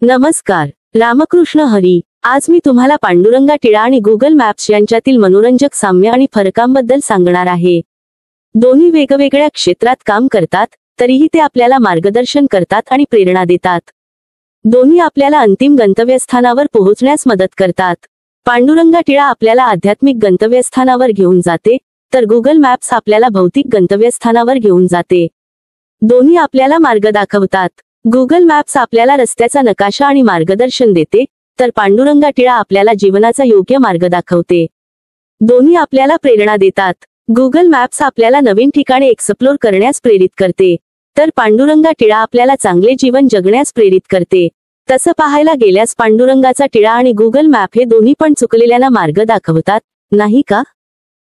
नमस्कार, रामकृष्ण हरी। आज मी तुम्हाला पांडुरंगा टिळा आणि गुगल मॅप्स यांच्यातील मनोरंजक साम्य आणि फरकांबद्दल सांगणार आहे। दोन्ही वेगवेगळ्या क्षेत्रात काम करतात, तरीही ते आपल्याला मार्गदर्शन करतात आणि प्रेरणा देतात। दोन्ही आपल्याला अंतिम गंतव्यस्थानावर पोहोचण्यास मदत करतात। पांडुरंगा टिळा आपल्याला आध्यात्मिक गंतव्यस्थानावर घेऊन जाते, तर गुगल मॅप्स आपल्याला भौतिक गंतव्यस्थानावर घेऊन जाते। दोन्ही आपल्याला मार्ग दाखवतात। गुगल मॅप्स आपल्याला रस्त्याचा नकाशा आणि मार्गदर्शन देते, तर पांडुरंगा टिळा आपल्याला जीवनाचा योग्य मार्ग दाखवते। दोन्ही आपल्याला प्रेरणा देतात। गुगल मॅप्स आपल्याला नवीन ठिकाणे एक्सप्लोर करण्यास प्रेरित करते, तर पांडुरंगा टिळा आपल्याला चांगले जीवन जगण्यास प्रेरित करते। तसं पाहायला गेल्यास पांडुरंगाचा टिळा आणि गुगल मॅप हे दोन्ही पण चुकलेल्यांना मार्ग दाखवतात, नाही का?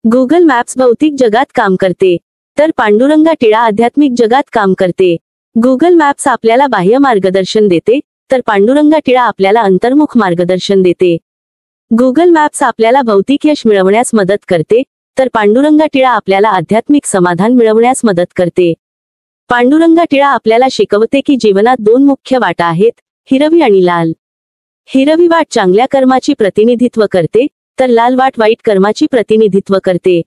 गुगल मॅप्स भौतिक जगात काम करते, तर पांडुरंगा टिळा आध्यात्मिक जगात काम करते। गुगल मॅप्स आपल्याला बाह्य मार्गदर्शन देते, तर पांडुरंगा टिळा आपल्याला अंतर्मुख मार्गदर्शन देते। गुगल मॅप्स आपल्याला भौतिक यश मिळवण्यास मदत करते, तर पांडुरंगा टिळा आपल्याला आध्यात्मिक समाधान मिळवण्यास मदत करते। पांडुरंगा टिळा आपल्याला शिकवते की जीवनात दोन मुख्य वाटा आहेत, हिरवी आणि लाल। हिरवी वाट चांगल्या कर्माची प्रतिनिधित्व करते, तर लाल वाट वाईट कर्माची प्रतिनिधित्व करते।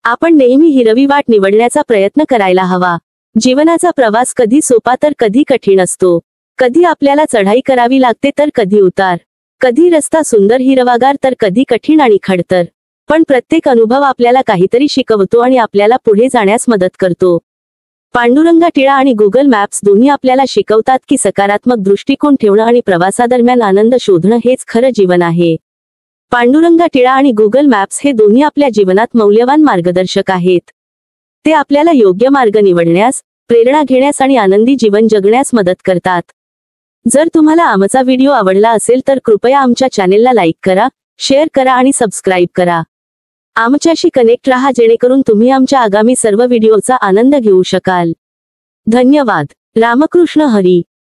आपण नेहमी हिरवी वाट निवडण्याचा प्रयत्न करायला हवा। जीवनाचा प्रवास कधी सोपा तर कधी कठीण असतो। कधी आपल्याला चढाई करावी लागते तर कधी उतार। कधी रस्ता सुंदर हिरवागार तर कधी कठीण आणि खडतर। पण प्रत्येक अनुभव आपल्याला काहीतरी शिकवतो आणि आपल्याला पुढे जाण्यास मदत करतो। पांडुरंगा टिळा आणि गुगल मॅप्स दोन्ही आपल्याला शिकवतात की सकारात्मक दृष्टिकोन ठेवणं आणि प्रवासादरम्यान आनंद शोधणं हेच खरं जीवन आहे। पांडुरंगा टिळा आणि गुगल मॅप्स हे दोन्ही आपल्या जीवनात मौल्यवान मार्गदर्शक आहेत। ते आपल्याला योग्य मार्ग निवडण्यास, प्रेरणा घेण्यास आणि आनंदी जीवन जगण्यास मदत करतात। जर तुम्हाला आमचा व्हिडिओ आवडला असेल तर कृपया आमच्या चॅनेलला लाईक करा, शेअर करा आणि सबस्क्राईब करा। आमच्याशी कनेक्ट रहा जेणेकरून तुम्ही आमच्या आगामी सर्व व्हिडिओचा आनंद घेऊ शकाल। धन्यवाद। रामकृष्ण हरी।